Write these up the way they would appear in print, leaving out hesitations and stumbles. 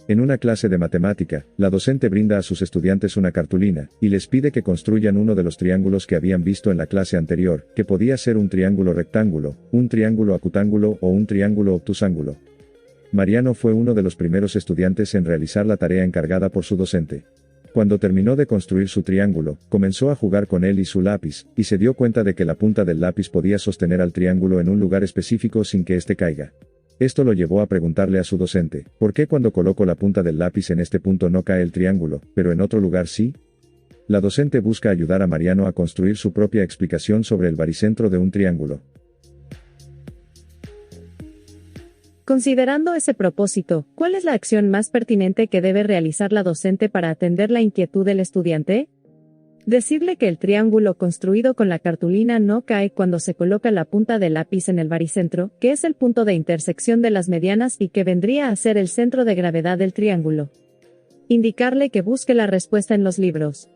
En una clase de matemática, la docente brinda a sus estudiantes una cartulina, y les pide que construyan uno de los triángulos que habían visto en la clase anterior, que podía ser un triángulo rectángulo, un triángulo acutángulo o un triángulo obtusángulo. Mariano fue uno de los primeros estudiantes en realizar la tarea encargada por su docente. Cuando terminó de construir su triángulo, comenzó a jugar con él y su lápiz, y se dio cuenta de que la punta del lápiz podía sostener al triángulo en un lugar específico sin que éste caiga. Esto lo llevó a preguntarle a su docente, ¿por qué cuando coloco la punta del lápiz en este punto no cae el triángulo, pero en otro lugar sí? La docente busca ayudar a Mariano a construir su propia explicación sobre el baricentro de un triángulo. Considerando ese propósito, ¿cuál es la acción más pertinente que debe realizar la docente para atender la inquietud del estudiante? Decirle que el triángulo construido con la cartulina no cae cuando se coloca la punta del lápiz en el baricentro, que es el punto de intersección de las medianas y que vendría a ser el centro de gravedad del triángulo. Indicarle que busque la respuesta en los libros.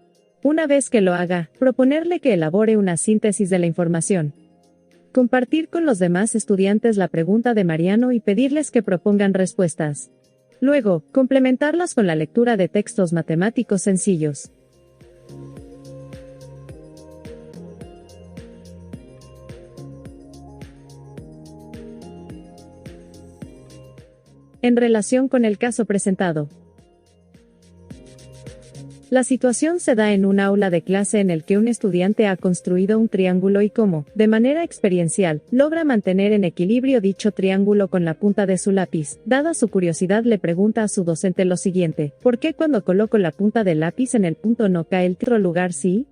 Una vez que lo haga, proponerle que elabore una síntesis de la información. Compartir con los demás estudiantes la pregunta de Mariano y pedirles que propongan respuestas. Luego, complementarlas con la lectura de textos matemáticos sencillos. En relación con el caso presentado. La situación se da en un aula de clase en el que un estudiante ha construido un triángulo y cómo, de manera experiencial, logra mantener en equilibrio dicho triángulo con la punta de su lápiz. Dada su curiosidad le pregunta a su docente lo siguiente, ¿por qué cuando coloco la punta del lápiz en el punto no cae el otro lugar sí?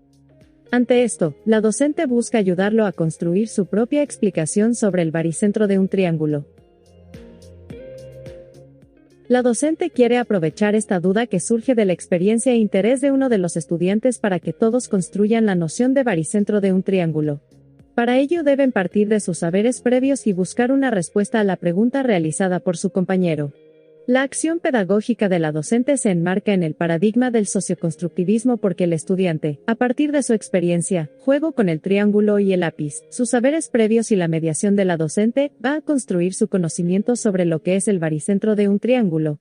Ante esto, la docente busca ayudarlo a construir su propia explicación sobre el baricentro de un triángulo. La docente quiere aprovechar esta duda que surge de la experiencia e interés de uno de los estudiantes para que todos construyan la noción de baricentro de un triángulo. Para ello deben partir de sus saberes previos y buscar una respuesta a la pregunta realizada por su compañero. La acción pedagógica de la docente se enmarca en el paradigma del socioconstructivismo porque el estudiante, a partir de su experiencia, juego con el triángulo y el lápiz, sus saberes previos y la mediación de la docente, va a construir su conocimiento sobre lo que es el baricentro de un triángulo.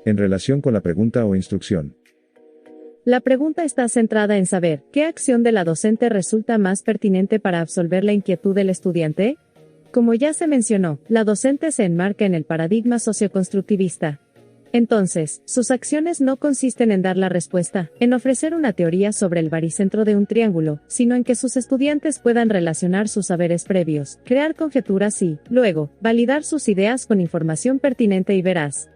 En relación con la pregunta o instrucción. La pregunta está centrada en saber, ¿qué acción de la docente resulta más pertinente para absolver la inquietud del estudiante? Como ya se mencionó, la docente se enmarca en el paradigma socioconstructivista. Entonces, sus acciones no consisten en dar la respuesta, en ofrecer una teoría sobre el baricentro de un triángulo, sino en que sus estudiantes puedan relacionar sus saberes previos, crear conjeturas y, luego, validar sus ideas con información pertinente y veraz.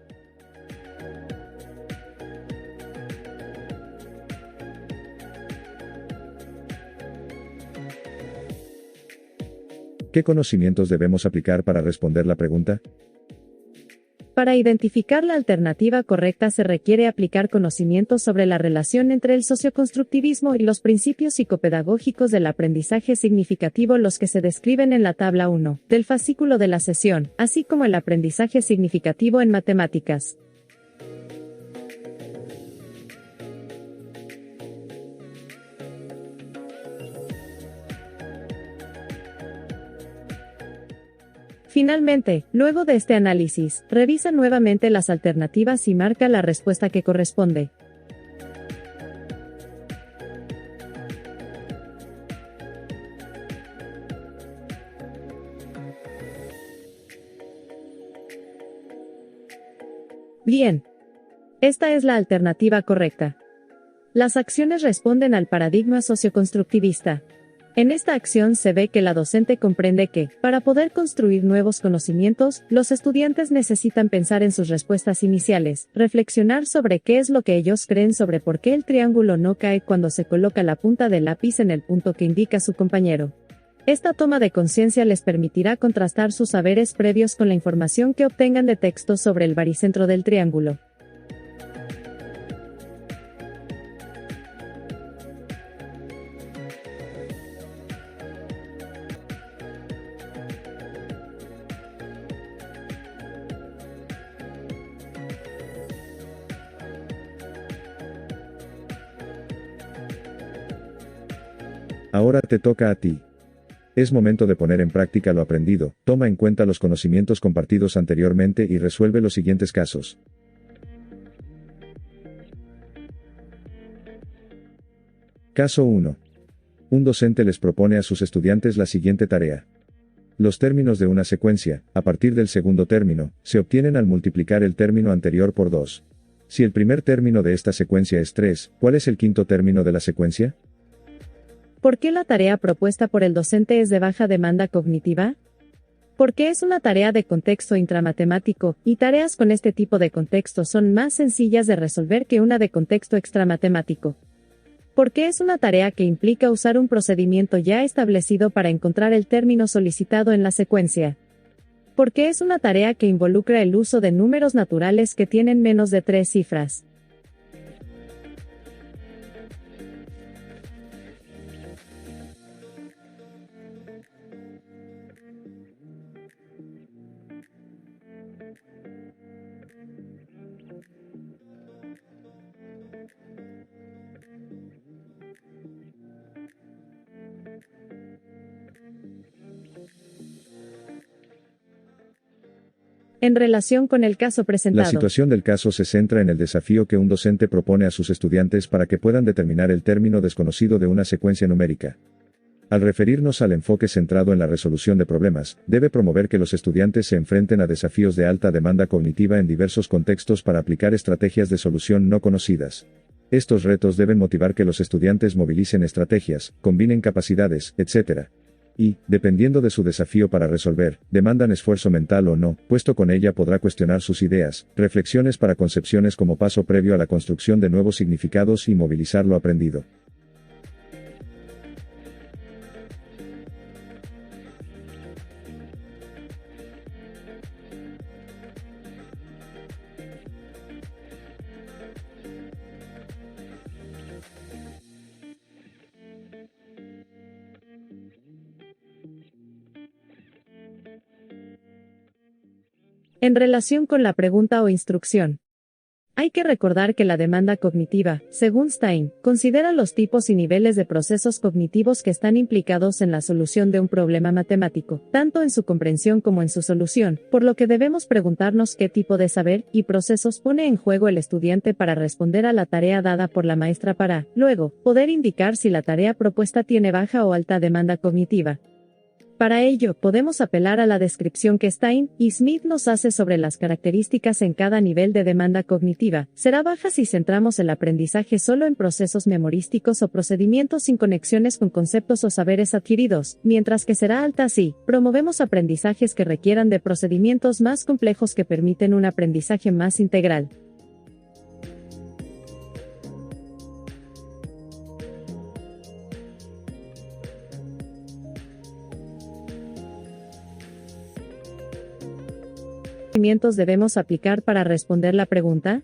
¿Qué conocimientos debemos aplicar para responder la pregunta? Para identificar la alternativa correcta se requiere aplicar conocimientos sobre la relación entre el socioconstructivismo y los principios psicopedagógicos del aprendizaje significativo, los que se describen en la tabla 1 del fascículo de la sesión, así como el aprendizaje significativo en matemáticas. Finalmente, luego de este análisis, revisa nuevamente las alternativas y marca la respuesta que corresponde. Bien. Esta es la alternativa correcta. Las acciones responden al paradigma socioconstructivista. En esta acción se ve que la docente comprende que, para poder construir nuevos conocimientos, los estudiantes necesitan pensar en sus respuestas iniciales, reflexionar sobre qué es lo que ellos creen sobre por qué el triángulo no cae cuando se coloca la punta del lápiz en el punto que indica su compañero. Esta toma de conciencia les permitirá contrastar sus saberes previos con la información que obtengan de textos sobre el baricentro del triángulo. Ahora te toca a ti. Es momento de poner en práctica lo aprendido, toma en cuenta los conocimientos compartidos anteriormente y resuelve los siguientes casos. Caso 1. Un docente les propone a sus estudiantes la siguiente tarea. Los términos de una secuencia, a partir del segundo término, se obtienen al multiplicar el término anterior por 2. Si el primer término de esta secuencia es 3, ¿cuál es el quinto término de la secuencia? ¿Por qué la tarea propuesta por el docente es de baja demanda cognitiva? Porque es una tarea de contexto intramatemático, y tareas con este tipo de contexto son más sencillas de resolver que una de contexto extramatemático. Porque es una tarea que implica usar un procedimiento ya establecido para encontrar el término solicitado en la secuencia. Porque es una tarea que involucra el uso de números naturales que tienen menos de 3 cifras. En relación con el caso La presentado. situación del caso se centra en el desafío que un docente propone a sus estudiantes para que puedan determinar el término desconocido de una secuencia numérica. Al referirnos al enfoque centrado en la resolución de problemas, debe promover que los estudiantes se enfrenten a desafíos de alta demanda cognitiva en diversos contextos para aplicar estrategias de solución no conocidas. Estos retos deben motivar que los estudiantes movilicen estrategias, combinen capacidades, etc. Y, dependiendo de su desafío para resolver, demandan esfuerzo mental o no, puesto con ella podrá cuestionar sus ideas, reflexiones para concepciones como paso previo a la construcción de nuevos significados y movilizar lo aprendido. En relación con la pregunta o instrucción. Hay que recordar que la demanda cognitiva, según Stein, considera los tipos y niveles de procesos cognitivos que están implicados en la solución de un problema matemático, tanto en su comprensión como en su solución, por lo que debemos preguntarnos qué tipo de saber y procesos pone en juego el estudiante para responder a la tarea dada por la maestra para, luego, poder indicar si la tarea propuesta tiene baja o alta demanda cognitiva. Para ello, podemos apelar a la descripción que Stein y Smith nos hace sobre las características en cada nivel de demanda cognitiva. Será baja si centramos el aprendizaje solo en procesos memorísticos o procedimientos sin conexiones con conceptos o saberes adquiridos, mientras que será alta si promovemos aprendizajes que requieran de procedimientos más complejos que permiten un aprendizaje más integral. ¿Debemos aplicar para responder la pregunta?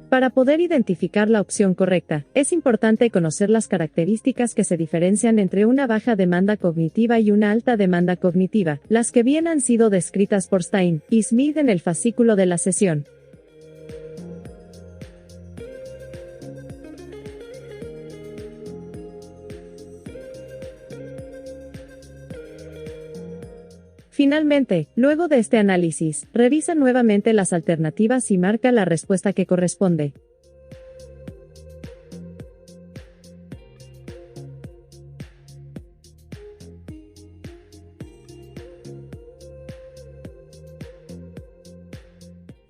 Para poder identificar la opción correcta, es importante conocer las características que se diferencian entre una baja demanda cognitiva y una alta demanda cognitiva, las que bien han sido descritas por Stein y Smith en el fascículo de la sesión. Finalmente, luego de este análisis, revisa nuevamente las alternativas y marca la respuesta que corresponde.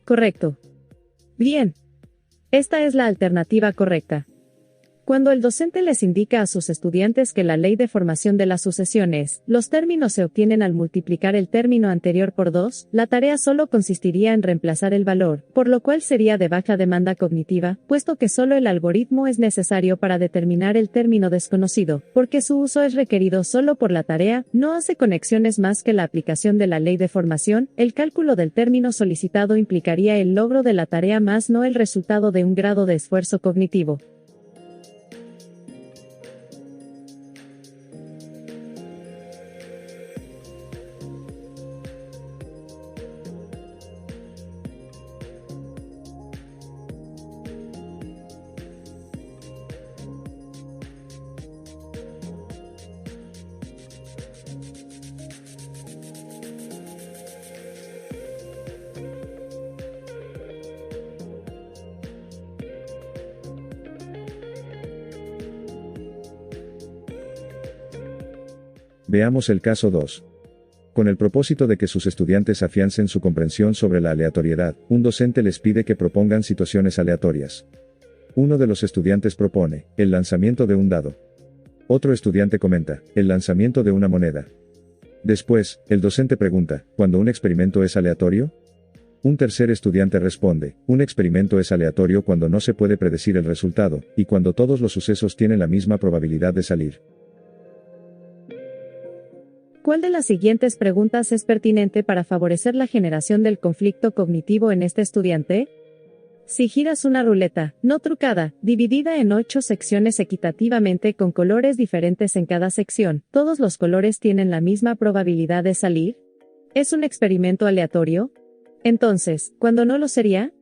Correcto. Bien. Esta es la alternativa correcta. Cuando el docente les indica a sus estudiantes que la ley de formación de las sucesiones, los términos se obtienen al multiplicar el término anterior por 2, la tarea solo consistiría en reemplazar el valor, por lo cual sería de baja demanda cognitiva, puesto que solo el algoritmo es necesario para determinar el término desconocido, porque su uso es requerido solo por la tarea, no hace conexiones más que la aplicación de la ley de formación, el cálculo del término solicitado implicaría el logro de la tarea más no el resultado de un grado de esfuerzo cognitivo. Veamos el caso 2. Con el propósito de que sus estudiantes afiancen su comprensión sobre la aleatoriedad, un docente les pide que propongan situaciones aleatorias. Uno de los estudiantes propone, el lanzamiento de un dado. Otro estudiante comenta, el lanzamiento de una moneda. Después, el docente pregunta, ¿cuándo un experimento es aleatorio? Un tercer estudiante responde, un experimento es aleatorio cuando no se puede predecir el resultado, y cuando todos los sucesos tienen la misma probabilidad de salir. ¿Cuál de las siguientes preguntas es pertinente para favorecer la generación del conflicto cognitivo en este estudiante? Si giras una ruleta, no trucada, dividida en 8 secciones equitativamente con colores diferentes en cada sección, ¿todos los colores tienen la misma probabilidad de salir? ¿Es un experimento aleatorio? Entonces, ¿cuándo no lo sería?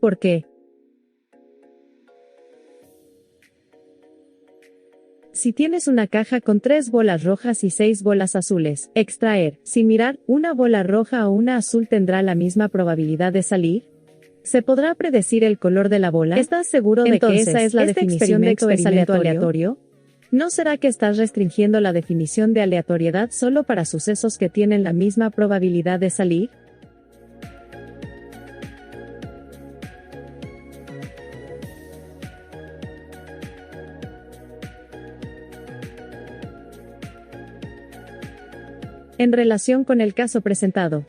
¿Por qué? Si tienes una caja con 3 bolas rojas y 6 bolas azules, extraer, sin mirar, una bola roja o una azul tendrá la misma probabilidad de salir. ¿Se podrá predecir el color de la bola? ¿Estás seguro de que esa es la definición de experimento aleatorio? ¿No será que estás restringiendo la definición de aleatoriedad solo para sucesos que tienen la misma probabilidad de salir? En relación con el caso presentado.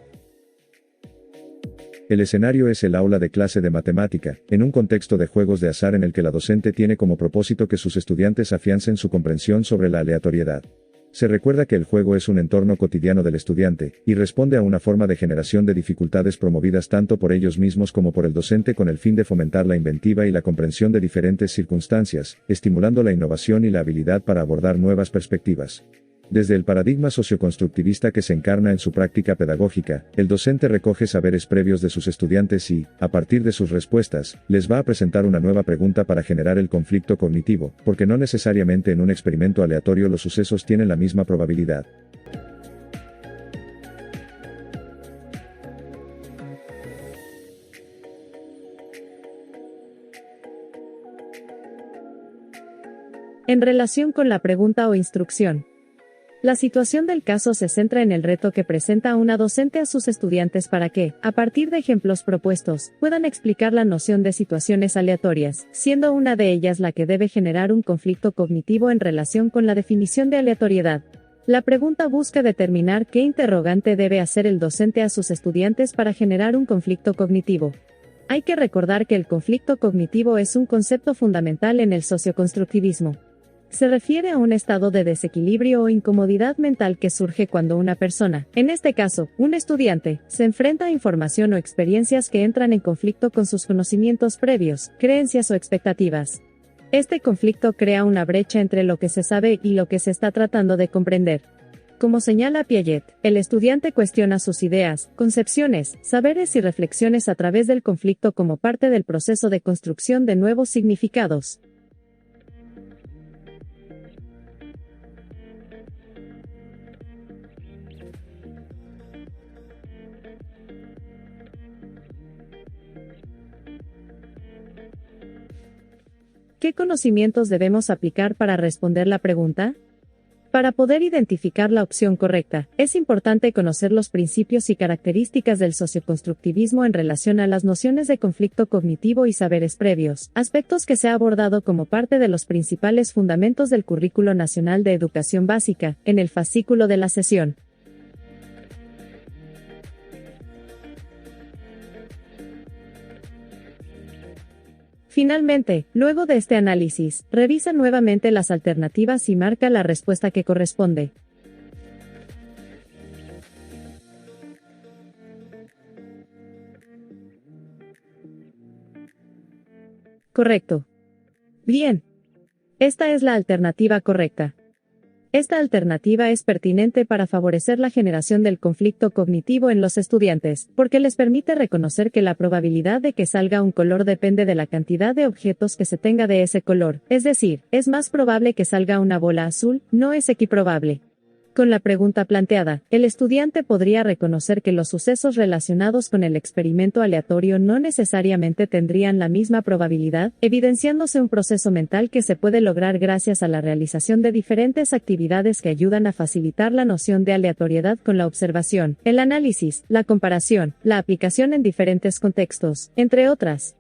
El escenario es el aula de clase de matemática, en un contexto de juegos de azar en el que la docente tiene como propósito que sus estudiantes afiancen su comprensión sobre la aleatoriedad. Se recuerda que el juego es un entorno cotidiano del estudiante, y responde a una forma de generación de dificultades promovidas tanto por ellos mismos como por el docente con el fin de fomentar la inventiva y la comprensión de diferentes circunstancias, estimulando la innovación y la habilidad para abordar nuevas perspectivas. Desde el paradigma socioconstructivista que se encarna en su práctica pedagógica, el docente recoge saberes previos de sus estudiantes y, a partir de sus respuestas, les va a presentar una nueva pregunta para generar el conflicto cognitivo, porque no necesariamente en un experimento aleatorio los sucesos tienen la misma probabilidad. En relación con la pregunta o instrucción. La situación del caso se centra en el reto que presenta una docente a sus estudiantes para que, a partir de ejemplos propuestos, puedan explicar la noción de situaciones aleatorias, siendo una de ellas la que debe generar un conflicto cognitivo en relación con la definición de aleatoriedad. La pregunta busca determinar qué interrogante debe hacer el docente a sus estudiantes para generar un conflicto cognitivo. Hay que recordar que el conflicto cognitivo es un concepto fundamental en el socioconstructivismo. Se refiere a un estado de desequilibrio o incomodidad mental que surge cuando una persona, en este caso, un estudiante, se enfrenta a información o experiencias que entran en conflicto con sus conocimientos previos, creencias o expectativas. Este conflicto crea una brecha entre lo que se sabe y lo que se está tratando de comprender. Como señala Piaget, el estudiante cuestiona sus ideas, concepciones, saberes y reflexiones a través del conflicto como parte del proceso de construcción de nuevos significados. ¿Qué conocimientos debemos aplicar para responder la pregunta? Para poder identificar la opción correcta, es importante conocer los principios y características del socioconstructivismo en relación a las nociones de conflicto cognitivo y saberes previos, aspectos que se ha abordado como parte de los principales fundamentos del Currículo Nacional de Educación Básica, en el fascículo de la sesión. Finalmente, luego de este análisis, revisa nuevamente las alternativas y marca la respuesta que corresponde. Correcto. Bien. Esta es la alternativa correcta. Esta alternativa es pertinente para favorecer la generación del conflicto cognitivo en los estudiantes, porque les permite reconocer que la probabilidad de que salga un color depende de la cantidad de objetos que se tenga de ese color, es decir, es más probable que salga una bola azul, no es equiprobable. Con la pregunta planteada, el estudiante podría reconocer que los sucesos relacionados con el experimento aleatorio no necesariamente tendrían la misma probabilidad, evidenciándose un proceso mental que se puede lograr gracias a la realización de diferentes actividades que ayudan a facilitar la noción de aleatoriedad con la observación, el análisis, la comparación, la aplicación en diferentes contextos, entre otras.